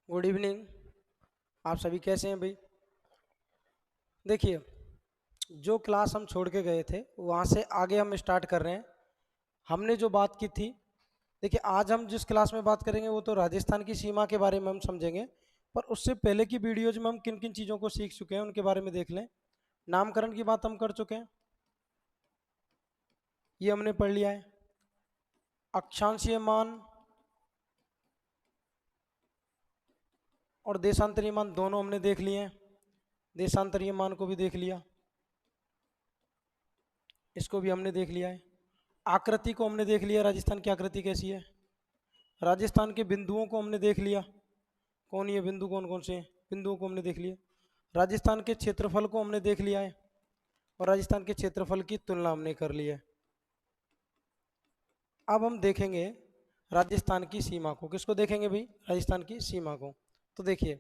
Good evening. आप सभी कैसे हैं भाई? देखिए, जो क्लास हम छोड़ के गए थे वहाँ से आगे हम स्टार्ट कर रहे हैं। हमने जो बात की थी, देखिए आज हम जिस क्लास में बात करेंगे वो तो राजस्थान की सीमा के बारे में हम समझेंगे। पर उससे पहले की वीडियोज में हम किन किन चीज़ों को सीख चुके हैं उनके बारे में देख लें। नामकरण की बात हम कर चुके हैं, ये हमने पढ़ लिया है। अक्षांशीय मान और देशांतरीय मान दोनों हमने देख लिए हैं। देशांतरीय मान को भी देख लिया, इसको भी हमने देख लिया है। आकृति को हमने देख लिया, राजस्थान की आकृति कैसी है। राजस्थान के बिंदुओं को हमने देख लिया, कौन ये बिंदु कौन कौन से हैं, बिंदुओं को हमने देख लिया। राजस्थान के क्षेत्रफल को हमने देख लिया है और राजस्थान के क्षेत्रफल की तुलना हमने कर ली है। अब हम देखेंगे राजस्थान की सीमा को। किसको देखेंगे भाई? राजस्थान की सीमा को। तो देखिए,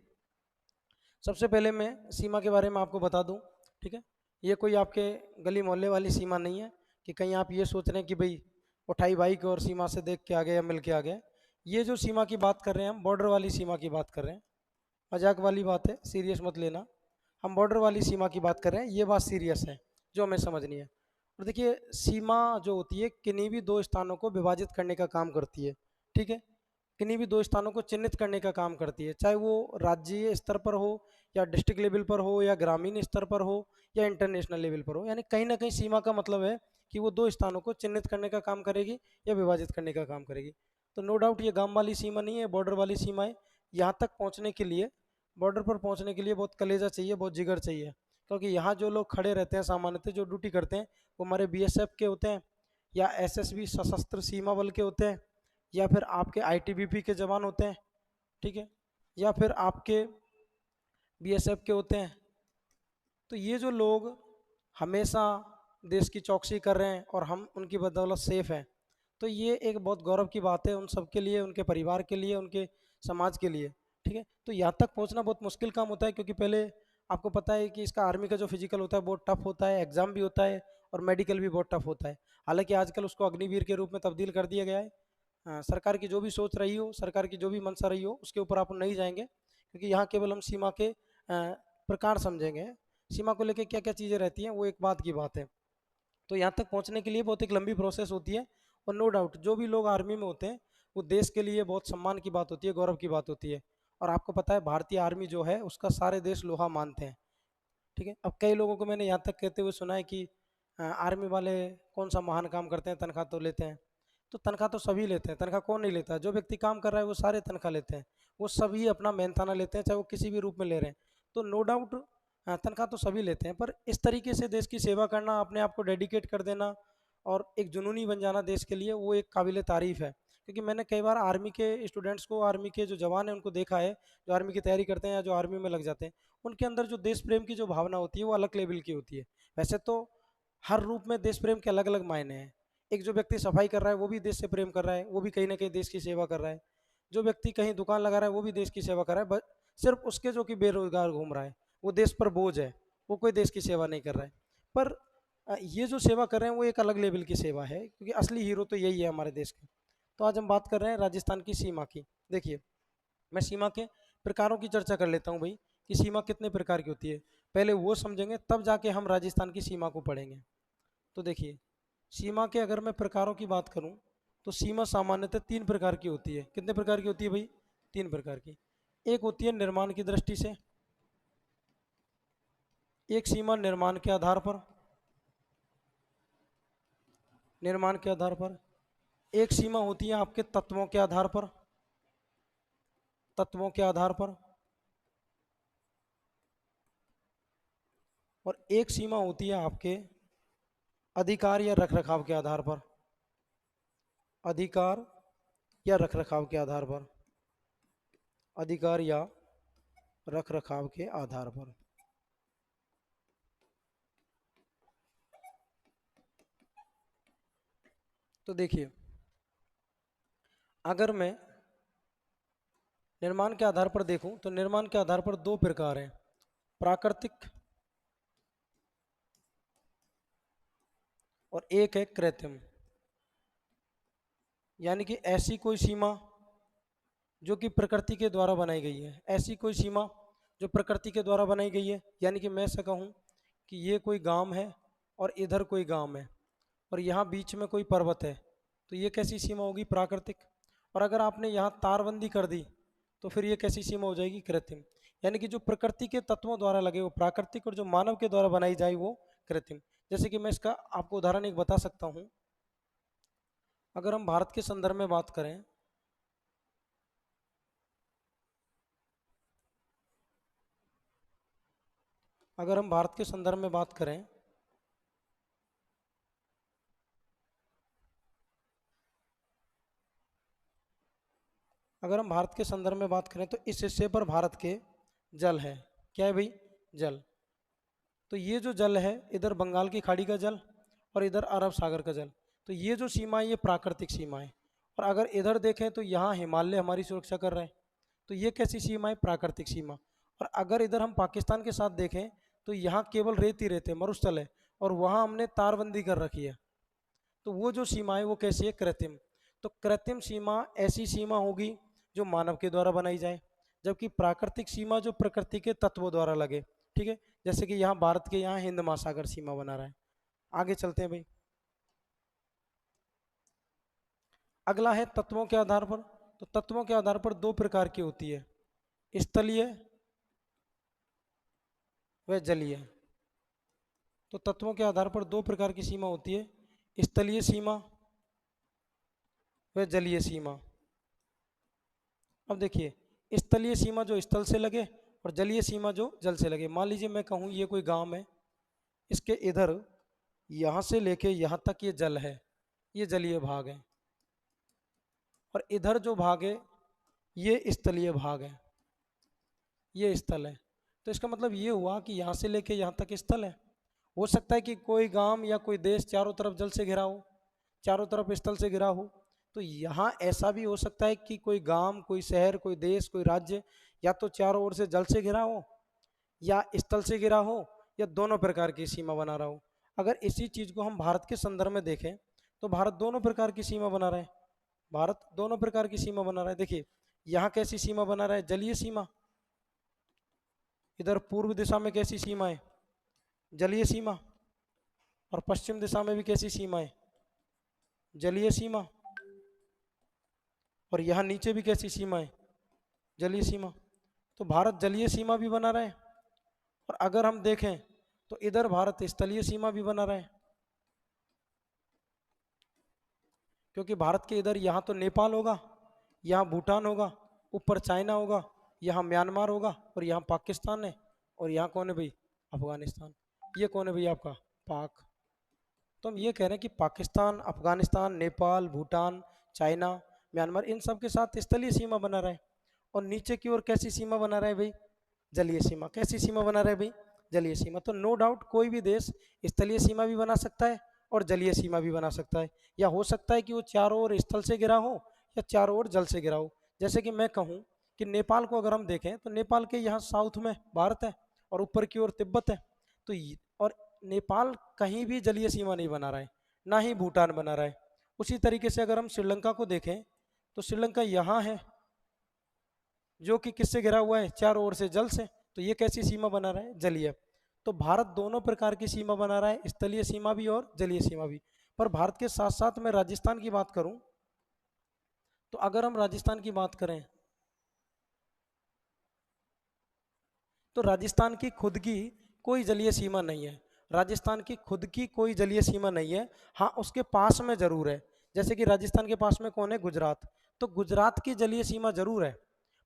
सबसे पहले मैं सीमा के बारे में आपको बता दूं, ठीक है। ये कोई आपके गली मोहल्ले वाली सीमा नहीं है कि कहीं आप ये सोच रहे हैं कि भाई उठाई बाइक और सीमा से देख के आ गए या मिल के आ गए। ये जो सीमा की बात कर रहे हैं हम बॉर्डर वाली सीमा की बात कर रहे हैं। मजाक वाली बात है, सीरियस मत लेना। हम बॉर्डर वाली सीमा की बात कर रहे हैं, ये बात सीरियस है जो हमें समझनी है। और देखिए, सीमा जो होती है किन्हीं भी दो स्थानों को विभाजित करने का काम करती है, ठीक है। किन्हीं भी दो स्थानों को चिन्हित करने का काम करती है, चाहे वो राज्य स्तर पर हो या डिस्ट्रिक्ट लेवल पर हो या ग्रामीण स्तर पर हो या इंटरनेशनल लेवल पर हो। यानी कहीं ना कहीं सीमा का मतलब है कि वो दो स्थानों को चिन्हित करने का काम करेगी या विभाजित करने का काम करेगी। तो नो डाउट ये गांव वाली सीमा नहीं है, बॉर्डर वाली सीमा है। यहाँ तक पहुँचने के लिए, बॉर्डर पर पहुँचने के लिए बहुत कलेजा चाहिए, बहुत जिगर चाहिए। क्योंकि यहाँ जो लोग खड़े रहते हैं सामान्यतः जो ड्यूटी करते हैं वो हमारे बीएसएफ के होते हैं या एसएसबी सशस्त्र सीमा बल के होते हैं या फिर आपके आईटीबीपी के जवान होते हैं, ठीक है, या फिर आपके बीएसएफ के होते हैं। तो ये जो लोग हमेशा देश की चौकसी कर रहे हैं और हम उनकी बदौलत सेफ हैं, तो ये एक बहुत गौरव की बात है उन सब के लिए, उनके परिवार के लिए, उनके समाज के लिए, ठीक है। तो यहाँ तक पहुँचना बहुत मुश्किल काम होता है क्योंकि पहले आपको पता है कि इसका आर्मी का जो फिजिकल होता है बहुत टफ होता है, एग्जाम भी होता है और मेडिकल भी बहुत टफ होता है। हालांकि आजकल उसको अग्निवीर के रूप में तब्दील कर दिया गया है। सरकार की जो भी सोच रही हो, सरकार की जो भी मंशा रही हो, उसके ऊपर आप नहीं जाएंगे क्योंकि यहाँ केवल हम सीमा के प्रकार समझेंगे। सीमा को लेकर क्या क्या चीज़ें रहती हैं वो एक बात की बात है। तो यहाँ तक पहुँचने के लिए बहुत एक लंबी प्रोसेस होती है। और नो डाउट जो भी लोग आर्मी में होते हैं वो देश के लिए बहुत सम्मान की बात होती है, गौरव की बात होती है। और आपको पता है भारतीय आर्मी जो है उसका सारे देश लोहा मानते हैं, ठीक है। अब कई लोगों को मैंने यहाँ तक कहते हुए सुना है कि आर्मी वाले कौन सा महान काम करते हैं, तनख्वाह तो लेते हैं। तो तनख्वाह तो सभी लेते हैं, तनख्वाह कौन नहीं लेता? जो व्यक्ति काम कर रहा है वो सारे तनख्वाह लेते हैं, वो सभी अपना मेहनताना लेते हैं, चाहे वो किसी भी रूप में ले रहे हैं। तो नो डाउट तनख्वाह तो सभी लेते हैं, पर इस तरीके से देश की सेवा करना, अपने आप को डेडिकेट कर देना और एक जुनूनी बन जाना देश के लिए, वो एक काबिल तारीफ़ है। क्योंकि मैंने कई बार आर्मी के स्टूडेंट्स को, आर्मी के जो जवान हैं उनको देखा है, जो आर्मी की तैयारी करते हैं या जो आर्मी में लग जाते हैं, उनके अंदर जो देश प्रेम की जो भावना होती है वो अलग लेवल की होती है। वैसे तो हर रूप में देश प्रेम के अलग अलग मायने हैं। एक जो व्यक्ति सफाई कर रहा है वो भी देश से प्रेम कर रहा है, वो भी कहीं ना कहीं देश की सेवा कर रहा है। जो व्यक्ति कहीं दुकान लगा रहा है वो भी देश की सेवा कर रहा है। बस सिर्फ उसके जो कि बेरोजगार घूम रहा है वो देश पर बोझ है, वो कोई देश की सेवा नहीं कर रहा है। पर ये जो सेवा कर रहे हैं वो एक अलग लेवल की सेवा है क्योंकि असली हीरो तो यही है हमारे देश के। तो आज हम बात कर रहे हैं राजस्थान की सीमा की। देखिए, मैं सीमा के प्रकारों की चर्चा कर लेता हूँ भाई, कि सीमा कितने प्रकार की होती है। पहले वो समझेंगे तब जाके हम राजस्थान की सीमा को पढ़ेंगे। तो देखिए, सीमा के अगर मैं प्रकारों की बात करूं तो सीमा सामान्यतः तीन प्रकार की होती है। कितने प्रकार की होती है भाई? तीन प्रकार की। एक होती है निर्माण की दृष्टि से, एक सीमा निर्माण के आधार पर, निर्माण के आधार पर। एक सीमा होती है आपके तत्वों के आधार पर, तत्वों के आधार पर। और एक सीमा होती है आपके अधिकार या रखरखाव के आधार पर, अधिकार या रखरखाव के आधार पर, अधिकार या रखरखाव के आधार पर। तो देखिए, अगर मैं निर्माण के आधार पर देखूं तो निर्माण के आधार पर दो प्रकार हैं, प्राकृतिक और एक है कृत्रिम। यानी कि ऐसी कोई सीमा जो कि प्रकृति के द्वारा बनाई गई है। ऐसी कोई सीमा जो प्रकृति के द्वारा बनाई गई है, यानी कि मैं ऐसा कहूँ कि ये कोई गांव है और इधर कोई गांव है और यहाँ बीच में कोई पर्वत है, तो ये कैसी सीमा होगी? प्राकृतिक। और अगर आपने यहाँ तारबंदी कर दी तो फिर ये कैसी सीमा हो जाएगी? कृत्रिम। यानी कि जो प्रकृति के तत्वों द्वारा लगे वो प्राकृतिक और जो मानव के द्वारा बनाई जाए वो कृत्रिम। जैसे कि मैं इसका आपको उदाहरण एक बता सकता हूँ। अगर हम भारत के संदर्भ में बात करें, अगर हम भारत के संदर्भ में बात करें अगर हम भारत के संदर्भ में बात करें तो इस हिस्से पर भारत के जल है। क्या है भाई? जल। तो ये जो जल है, इधर बंगाल की खाड़ी का जल और इधर अरब सागर का जल, तो ये जो सीमा है ये प्राकृतिक सीमा है। और अगर इधर देखें तो यहाँ हिमालय हमारी सुरक्षा कर रहे हैं, तो ये कैसी सीमा है? प्राकृतिक सीमा। और अगर इधर हम पाकिस्तान के साथ देखें तो यहाँ केवल रेत ही रेत है, मरुस्थल है, और वहाँ हमने तारबंदी कर रखी है, तो वो जो सीमा है वो कैसी है? कृत्रिम। तो कृत्रिम सीमा ऐसी सीमा होगी जो मानव के द्वारा बनाई जाए, जबकि प्राकृतिक सीमा जो प्रकृति के तत्वों द्वारा लगे। ठीक है, जैसे कि यहाँ भारत के यहाँ हिंद महासागर सीमा बना रहा है। आगे चलते हैं भाई। अगला है तत्वों के आधार पर। तो तत्वों के आधार पर दो प्रकार की होती है, स्थलीय व जलीय। तो तत्वों के आधार पर दो प्रकार की सीमा होती है, स्थलीय सीमा व जलीय सीमा। अब देखिए, स्थलीय सीमा जो स्थल से लगे और जलीय सीमा जो जल से लगे। मान लीजिए मैं कहूँ ये कोई गांव है, इसके इधर यहाँ से लेके यहाँ तक ये जल है, ये जलीय भाग है, और इधर जो भाग है ये स्थलीय भाग है, ये स्थल है। तो इसका मतलब ये हुआ कि यहाँ से लेके यहाँ तक स्थल है। हो सकता है कि कोई गांव या कोई देश चारों तरफ जल से घिरा हो, चारों तरफ स्थल से घिरा हो, तो यहाँ ऐसा भी हो सकता है कि कोई गांव, कोई शहर, कोई देश, कोई राज्य या तो चारों ओर से जल से घिरा हो या स्थल से घिरा हो या दोनों प्रकार की सीमा बना रहा हो। अगर इसी चीज़ को हम भारत के संदर्भ में देखें तो भारत दोनों प्रकार की सीमा बना रहा है। भारत दोनों प्रकार की सीमा बना रहा है। देखिए यहाँ कैसी सीमा बना रहा है? जलीय सीमा। इधर पूर्व दिशा में कैसी सीमा है? जलीय सीमा। और पश्चिम दिशा में भी कैसी सीमा है? जलीय सीमा। और यहाँ नीचे भी कैसी सीमा है? जलीय सीमा। तो भारत जलीय सीमा भी बना रहा है, और अगर हम देखें तो इधर भारत स्थलीय सीमा भी बना रहा है, क्योंकि भारत के इधर यहाँ तो नेपाल होगा, यहाँ भूटान होगा, ऊपर चाइना होगा, यहाँ म्यांमार होगा, और यहाँ पाकिस्तान है, और यहाँ कौन है भाई? अफगानिस्तान। ये कौन है भाई? आपका पाक। तो हम ये कह रहे हैं कि पाकिस्तान, अफगानिस्तान, नेपाल, भूटान, चाइना, म्यांमार, इन सब के साथ स्थलीय सीमा बना रहा है। और नीचे की ओर कैसी सीमा बना रहा है भाई? जलीय सीमा। कैसी सीमा बना रहा है भाई? जलीय सीमा। तो नो डाउट कोई भी देश स्थलीय सीमा भी बना सकता है और जलीय सीमा भी बना सकता है, या हो सकता है कि वो चारों ओर स्थल से घिरा हो या चारों ओर जल से घिरा हो। जैसे कि मैं कहूँ कि नेपाल को अगर हम देखें तो नेपाल के यहाँ साउथ में भारत है और ऊपर की ओर तिब्बत है। तो और नेपाल कहीं भी जलीय सीमा नहीं बना रहा है, ना ही भूटान बना रहा है। उसी तरीके से अगर हम श्रीलंका को देखें तो श्रीलंका यहाँ है, जो कि किससे घिरा हुआ है? चारों ओर से जल से। तो ये कैसी सीमा बना रहा है? जलीय। तो भारत दोनों प्रकार की सीमा बना रहा है, स्थलीय सीमा भी और जलीय सीमा भी। पर भारत के साथ साथ मैं राजस्थान की बात करूं तो अगर हम राजस्थान की बात करें तो राजस्थान की खुद की कोई जलीय सीमा नहीं है। राजस्थान की खुद की कोई जलीय सीमा नहीं है। हाँ, उसके पास में जरूर है। जैसे कि राजस्थान के पास में कौन है? गुजरात। तो गुजरात की जलीय सीमा जरूर है,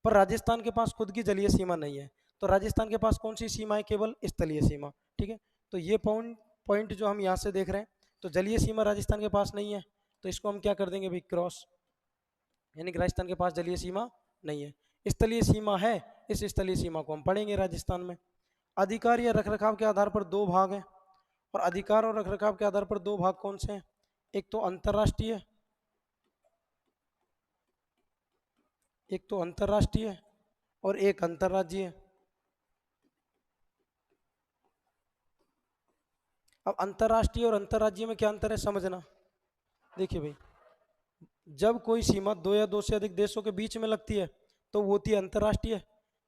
पर राजस्थान के पास खुद की जलीय सीमा नहीं है। तो राजस्थान के पास कौन सी सीमा है? केवल स्थलीय सीमा। ठीक है, तो ये पॉइंट जो हम यहाँ से देख रहे हैं, तो जलीय सीमा राजस्थान के पास नहीं है, तो इसको हम क्या कर देंगे भाई? क्रॉस। यानी कि राजस्थान के पास जलीय सीमा नहीं है, स्थलीय सीमा है। इस स्थलीय सीमा को हम पढ़ेंगे राजस्थान में। अधिकार या रखरखाव के आधार पर दो भाग हैं, और अधिकार और रखरखाव के आधार पर दो भाग कौन से हैं? एक तो अंतर्राष्ट्रीय और एक अंतर्राज्यीय। अब अंतर्राष्ट्रीय और अंतर्राज्यीय में क्या अंतर है समझना। देखिए भाई, जब कोई सीमा दो या दो से अधिक देशों के बीच में लगती है तो वो होती है अंतर्राष्ट्रीय।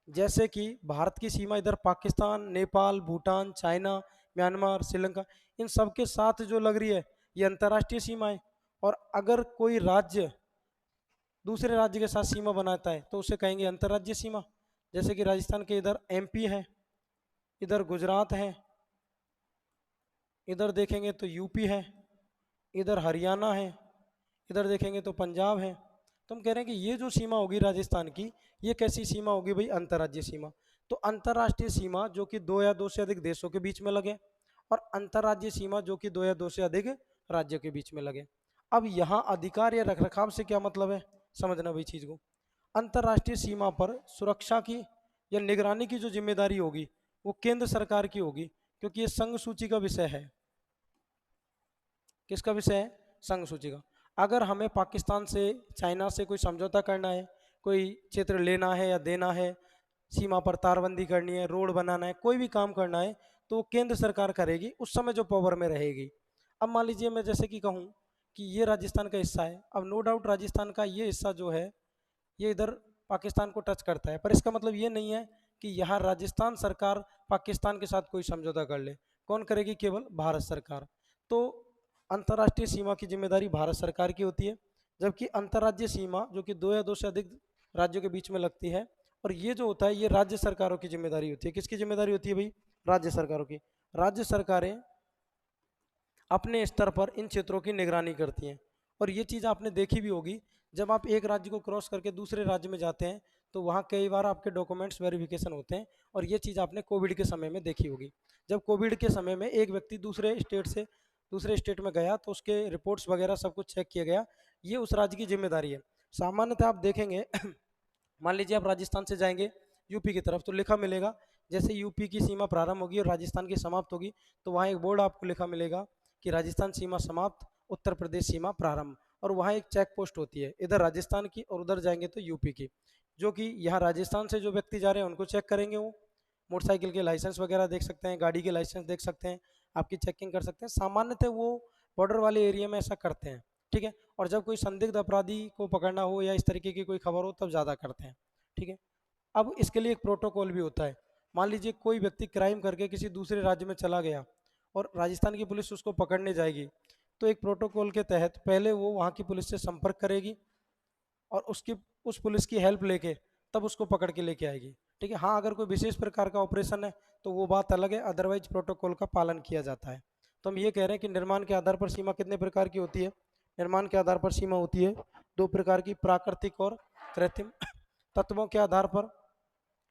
जैसे कि भारत की सीमा इधर पाकिस्तान, नेपाल, भूटान, चाइना, म्यांमार, श्रीलंका, इन सब के साथ जो लग रही है ये अंतर्राष्ट्रीय सीमा है। और अगर कोई राज्य दूसरे राज्य के साथ सीमा बनाता है तो उसे कहेंगे अंतर्राज्यीय सीमा। जैसे कि राजस्थान के इधर एमपी है, इधर गुजरात है, इधर देखेंगे तो यूपी है, इधर हरियाणा है, इधर देखेंगे तो पंजाब है। तो हम कह रहे हैं कि ये जो सीमा होगी राजस्थान की, ये कैसी सीमा होगी भाई? अंतर्राज्यीय सीमा। तो अंतर्राष्ट्रीय सीमा जो कि दो या दो से अधिक देशों के बीच में लगे, और अंतर्राज्यीय सीमा जो कि दो या दो से अधिक राज्यों के बीच में लगे। अब यहाँ अधिकार या रखरखाव से क्या मतलब है, समझना भाई चीज को। अंतर्राष्ट्रीय सीमा पर सुरक्षा की या निगरानी की जो जिम्मेदारी होगी वो केंद्र सरकार की होगी, क्योंकि ये संघ सूची का विषय है। किसका विषय है? संघ सूची का। अगर हमें पाकिस्तान से, चाइना से कोई समझौता करना है, कोई क्षेत्र लेना है या देना है, सीमा पर तारबंदी करनी है, रोड बनाना है, कोई भी काम करना है, तो वो केंद्र सरकार करेगी उस समय जो पावर में रहेगी। अब मान लीजिए मैं जैसे कि कहूँ कि ये राजस्थान का हिस्सा है, अब नो डाउट राजस्थान का ये हिस्सा जो है ये इधर पाकिस्तान को टच करता है, पर इसका मतलब ये नहीं है कि यहाँ राजस्थान सरकार पाकिस्तान के साथ कोई समझौता कर ले। कौन करेगी? केवल भारत सरकार। तो अंतर्राष्ट्रीय सीमा की जिम्मेदारी भारत सरकार की होती है, जबकि अंतर्राज्यीय सीमा जो कि दो या दो से अधिक राज्यों के बीच में लगती है, और ये जो होता है ये राज्य सरकारों की जिम्मेदारी होती है। किसकी जिम्मेदारी होती है भाई? राज्य सरकारों की। राज्य सरकारें अपने स्तर पर इन क्षेत्रों की निगरानी करती हैं। और ये चीज़ आपने देखी भी होगी, जब आप एक राज्य को क्रॉस करके दूसरे राज्य में जाते हैं तो वहाँ कई बार आपके डॉक्यूमेंट्स वेरिफिकेशन होते हैं। और ये चीज़ आपने कोविड के समय में देखी होगी। जब कोविड के समय में एक व्यक्ति दूसरे स्टेट से दूसरे स्टेट में गया तो उसके रिपोर्ट्स वगैरह सब कुछ चेक किया गया, ये उस राज्य की जिम्मेदारी है। सामान्यतः आप देखेंगे मान लीजिए आप राजस्थान से जाएंगे यूपी की तरफ तो लिखा मिलेगा, जैसे यूपी की सीमा प्रारंभ होगी और राजस्थान की समाप्त होगी तो वहाँ एक बोर्ड आपको लिखा मिलेगा कि राजस्थान सीमा समाप्त, उत्तर प्रदेश सीमा प्रारंभ। और वहाँ एक चेक पोस्ट होती है, इधर राजस्थान की और उधर जाएंगे तो यूपी की, जो कि यहाँ राजस्थान से जो व्यक्ति जा रहे हैं उनको चेक करेंगे। वो मोटरसाइकिल के लाइसेंस वगैरह देख सकते हैं, गाड़ी के लाइसेंस देख सकते हैं, आपकी चेकिंग कर सकते हैं। सामान्यतः वो बॉर्डर वाले एरिया में ऐसा करते हैं, ठीक है। और जब कोई संदिग्ध अपराधी को पकड़ना हो या इस तरीके की कोई खबर हो तब ज़्यादा करते हैं, ठीक है। अब इसके लिए एक प्रोटोकॉल भी होता है। मान लीजिए कोई व्यक्ति क्राइम करके किसी दूसरे राज्य में चला गया और राजस्थान की पुलिस उसको पकड़ने जाएगी, तो एक प्रोटोकॉल के तहत पहले वो वहाँ की पुलिस से संपर्क करेगी और उस पुलिस की हेल्प लेके तब उसको पकड़ के लेके आएगी, ठीक है। हाँ, अगर कोई विशेष प्रकार का ऑपरेशन है तो वो बात अलग है, अदरवाइज प्रोटोकॉल का पालन किया जाता है। तो हम ये कह रहे हैं कि निर्माण के आधार पर सीमा कितने प्रकार की होती है? निर्माण के आधार पर सीमा होती है दो प्रकार की, प्राकृतिक और कृत्रिम। तत्वों के आधार पर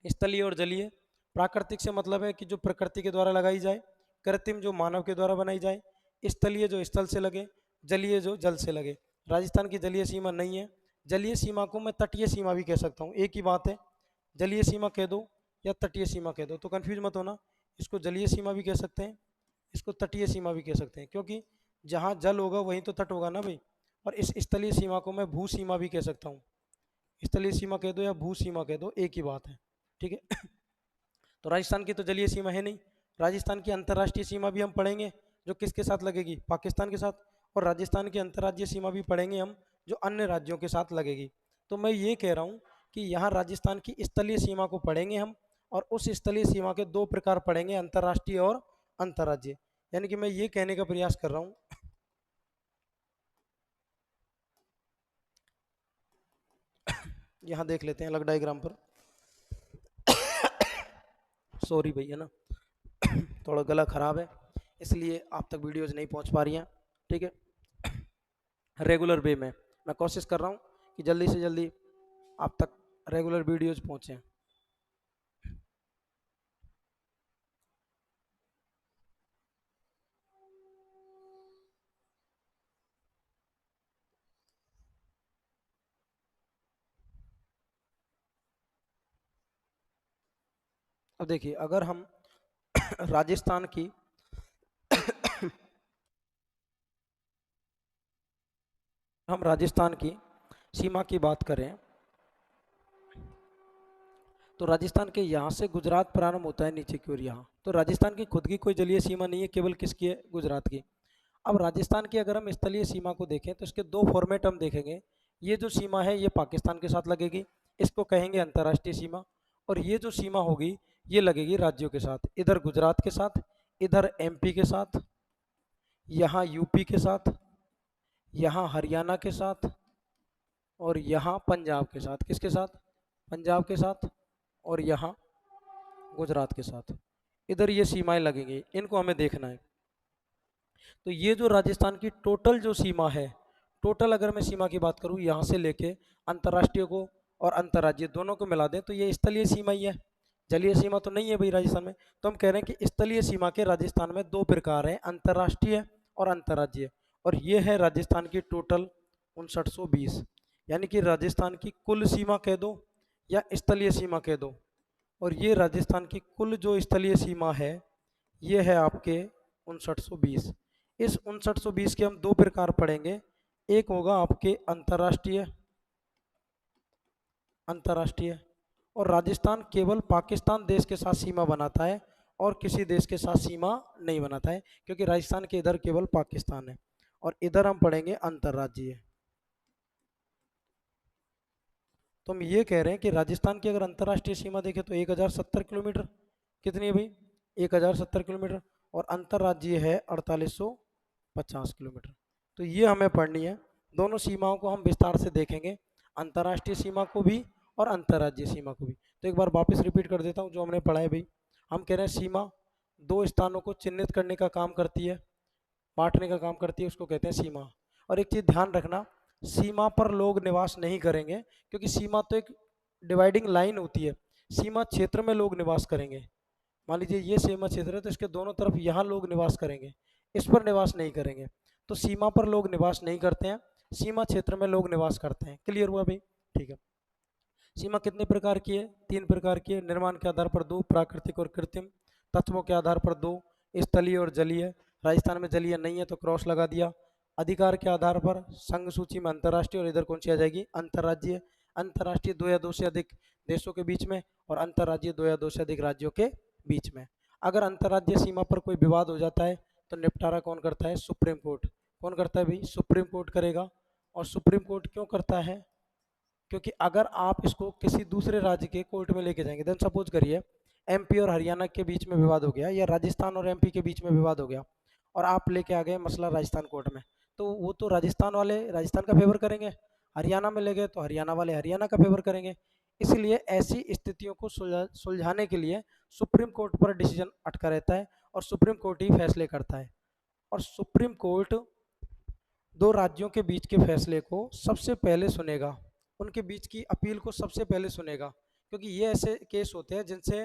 स्थलीय और जलीय। प्राकृतिक से मतलब है कि जो प्रकृति के द्वारा लगाई जाए, कृत्रिम जो मानव के द्वारा बनाई जाए, स्थलीय जो स्थल से लगे, जलीय जो जल से लगे। राजस्थान की जलीय सीमा नहीं है। जलीय सीमा को मैं तटीय सीमा भी कह सकता हूँ, एक ही बात है, जलीय सीमा कह दो या तटीय सीमा कह दो, तो कन्फ्यूज मत होना। इसको जलीय सीमा भी कह सकते हैं, इसको तटीय सीमा भी कह सकते हैं, क्योंकि जहाँ जल होगा वहीं तो तट होगा ना भाई। और इस स्थलीय सीमा को मैं भू सीमा भी कह सकता हूँ, स्थलीय सीमा कह दो या भू सीमा कह दो, एक ही बात है, ठीक है। तो राजस्थान की तो जलीय सीमा है नहीं। राजस्थान की अंतर्राष्ट्रीय सीमा भी हम पढ़ेंगे जो किसके साथ लगेगी? पाकिस्तान के साथ। और राजस्थान की अंतर्राज्यीय सीमा भी पढ़ेंगे हम जो अन्य राज्यों के साथ लगेगी। तो मैं ये कह रहा हूँ कि यहाँ राजस्थान की स्थलीय सीमा को पढ़ेंगे हम, और उस स्थलीय सीमा के दो प्रकार पढ़ेंगे, अंतर्राष्ट्रीय और अंतर्राज्यीय। यानी कि मैं ये कहने का प्रयास कर रहा हूँ यहाँ देख लेते हैं अलग डायग्राम पर। सॉरी भैया ना, थोड़ा गला खराब है इसलिए आप तक वीडियोज नहीं पहुंच पा रही हैं, ठीक है। रेगुलर वे में मैं कोशिश कर रहा हूं कि जल्दी से जल्दी आप तक रेगुलर वीडियोज पहुंचे। अब देखिए, अगर हम राजस्थान की हम राजस्थान की सीमा की बात करें तो राजस्थान के यहाँ से गुजरात प्रारंभ होता है नीचे की ओर यहाँ। तो राजस्थान की खुद की कोई जलीय सीमा नहीं है, केवल किसकी है? गुजरात की। अब राजस्थान की अगर हम स्थलीय सीमा को देखें तो इसके दो फॉर्मेट हम देखेंगे। ये जो सीमा है ये पाकिस्तान के साथ लगेगी, इसको कहेंगे अंतर्राष्ट्रीय सीमा। और ये जो सीमा होगी ये लगेगी राज्यों के साथ, इधर गुजरात के साथ, इधर एमपी के साथ, यहाँ यूपी के साथ, यहाँ हरियाणा के साथ, और यहाँ पंजाब के साथ। किसके साथ? पंजाब के साथ। और यहाँ गुजरात के साथ। इधर ये सीमाएं लगेंगी, इनको हमें देखना है। तो ये जो राजस्थान की टोटल जो सीमा है, टोटल अगर मैं सीमा की बात करूँ यहाँ से लेके अंतर्राष्ट्रीय को और अंतर्राज्यीय दोनों को मिला दें तो ये स्थलीय सीमा ही है, जलीय सीमा तो नहीं है भाई राजस्थान में। तो हम कह रहे हैं कि स्थलीय सीमा के राजस्थान में दो प्रकार हैं, अंतर्राष्ट्रीय और अंतर्राज्यीय। और ये है राजस्थान की टोटल 5920, यानी कि राजस्थान की कुल सीमा कह दो या स्थलीय सीमा कह दो। और ये राजस्थान की कुल जो स्थलीय सीमा है ये है आपके 5920। इस 5920 के हम दो प्रकार पढ़ेंगे, एक होगा आपके अंतर्राष्ट्रीय, अंतर्राष्ट्रीय, और राजस्थान केवल पाकिस्तान देश के साथ सीमा बनाता है और किसी देश के साथ सीमा नहीं बनाता है, क्योंकि राजस्थान के इधर केवल पाकिस्तान है। और इधर हम पढ़ेंगे अंतर्राज्यीय। तो हम ये कह रहे हैं कि राजस्थान की अगर अंतर्राष्ट्रीय सीमा देखें तो 1070 किलोमीटर, कितनी है भाई? 1070 किलोमीटर। और अंतर्राज्यीय है 4850 किलोमीटर। तो ये हमें पढ़नी है, दोनों सीमाओं को हम विस्तार से देखेंगे, अंतर्राष्ट्रीय सीमा को भी और अंतर्राज्यीय सीमा को भी। तो एक बार वापस रिपीट कर देता हूँ जो हमने पढ़ा है भाई। हम कह रहे हैं सीमा दो स्थानों को चिन्हित करने का काम करती है, बांटने का काम करती है, उसको कहते हैं सीमा। और एक चीज़ ध्यान रखना, सीमा पर लोग निवास नहीं करेंगे, क्योंकि सीमा तो एक डिवाइडिंग लाइन होती है। सीमा क्षेत्र में लोग निवास करेंगे। मान लीजिए ये सीमा क्षेत्र है तो इसके दोनों तरफ यहाँ लोग निवास करेंगे, इस पर निवास नहीं करेंगे। तो सीमा पर लोग निवास नहीं करते हैं, सीमा क्षेत्र में लोग निवास करते हैं। क्लियर हुआ भाई? ठीक है। सीमा कितने प्रकार की है? 3 प्रकार की है। निर्माण के आधार पर 2, प्राकृतिक और कृत्रिम। तत्वों के आधार पर 2, स्थलीय और जलीय। राजस्थान में जलीय नहीं है तो क्रॉस लगा दिया। अधिकार के आधार पर संघ सूची में अंतर्राष्ट्रीय, और इधर कौन सी आ जाएगी? अंतर्राज्यीय। अंतर्राष्ट्रीय 2 या 2 से अधिक देशों के बीच में, और अंतर्राज्यीय 2 या 2 से अधिक राज्यों के बीच में। अगर अंतर्राज्यीय सीमा पर कोई विवाद हो जाता है तो निपटारा कौन करता है? Supreme court. कौन करता है भाई? सुप्रीम कोर्ट करेगा। और सुप्रीम कोर्ट क्यों करता है? क्योंकि अगर आप इसको किसी दूसरे राज्य के कोर्ट में लेके जाएंगे, देन सपोज करिए एमपी और हरियाणा के बीच में विवाद हो गया, या राजस्थान और एमपी के बीच में विवाद हो गया, और आप लेके आ गए मसला राजस्थान कोर्ट में, तो वो तो राजस्थान वाले राजस्थान का फेवर करेंगे, हरियाणा में ले गए तो हरियाणा वाले हरियाणा का फेवर करेंगे। इसलिए ऐसी स्थितियों को सुलझाने के लिए सुप्रीम कोर्ट पर डिसीजन अटका रहता है, और सुप्रीम कोर्ट ही फैसले करता है। और सुप्रीम कोर्ट दो राज्यों के बीच के फैसले को सबसे पहले सुनेगा, उनके बीच की अपील को सबसे पहले सुनेगा, क्योंकि ये ऐसे केस होते हैं जिनसे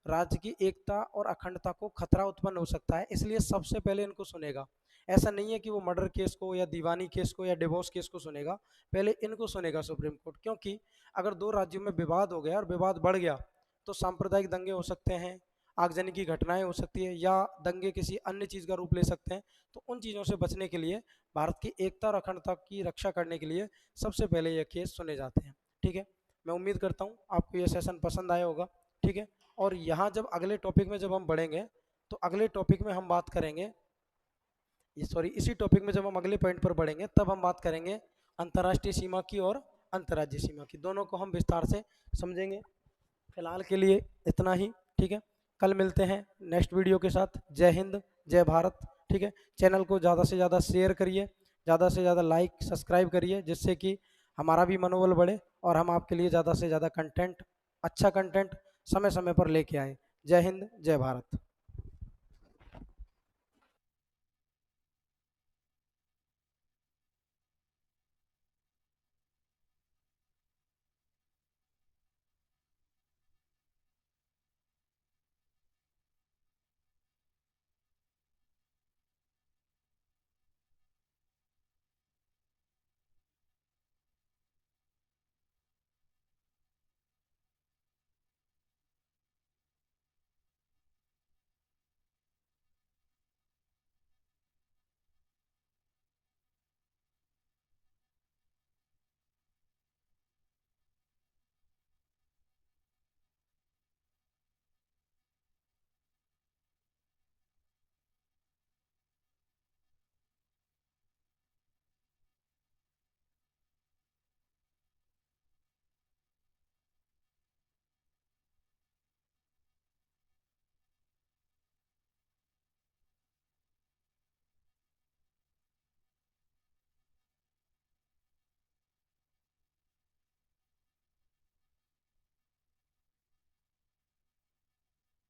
राज्य की एकता और अखंडता को खतरा उत्पन्न हो सकता है, इसलिए सबसे पहले इनको सुनेगा। ऐसा नहीं है कि वो मर्डर केस को या दीवानी केस को या डिवोर्स केस को सुनेगा, पहले इनको सुनेगा सुप्रीम कोर्ट। क्योंकि अगर दो राज्यों में विवाद हो गया और विवाद बढ़ गया तो सांप्रदायिक दंगे हो सकते हैं, आगजनी की घटनाएं हो सकती है, या दंगे किसी अन्य चीज़ का रूप ले सकते हैं। तो उन चीज़ों से बचने के लिए, भारत की एकता और अखंडता की रक्षा करने के लिए सबसे पहले ये केस सुने जाते हैं। ठीक है, मैं उम्मीद करता हूँ आपको ये सेशन पसंद आया होगा। ठीक है, और यहाँ जब अगले टॉपिक में जब हम बढ़ेंगे तो अगले टॉपिक में हम बात करेंगे, इसी टॉपिक में जब हम अगले पॉइंट पर बढ़ेंगे तब हम बात करेंगे अंतर्राष्ट्रीय सीमा की और अंतर्राज्यीय सीमा की, दोनों को हम विस्तार से समझेंगे। फिलहाल के लिए इतना ही। ठीक है, कल मिलते हैं नेक्स्ट वीडियो के साथ। जय हिंद, जय भारत। ठीक है, चैनल को ज़्यादा से ज़्यादा शेयर करिए, ज़्यादा से ज़्यादा लाइक सब्सक्राइब करिए, जिससे कि हमारा भी मनोबल बढ़े और हम आपके लिए ज़्यादा से ज़्यादा कंटेंट, अच्छा कंटेंट समय समय पर लेके आएँ। जय हिंद, जय भारत।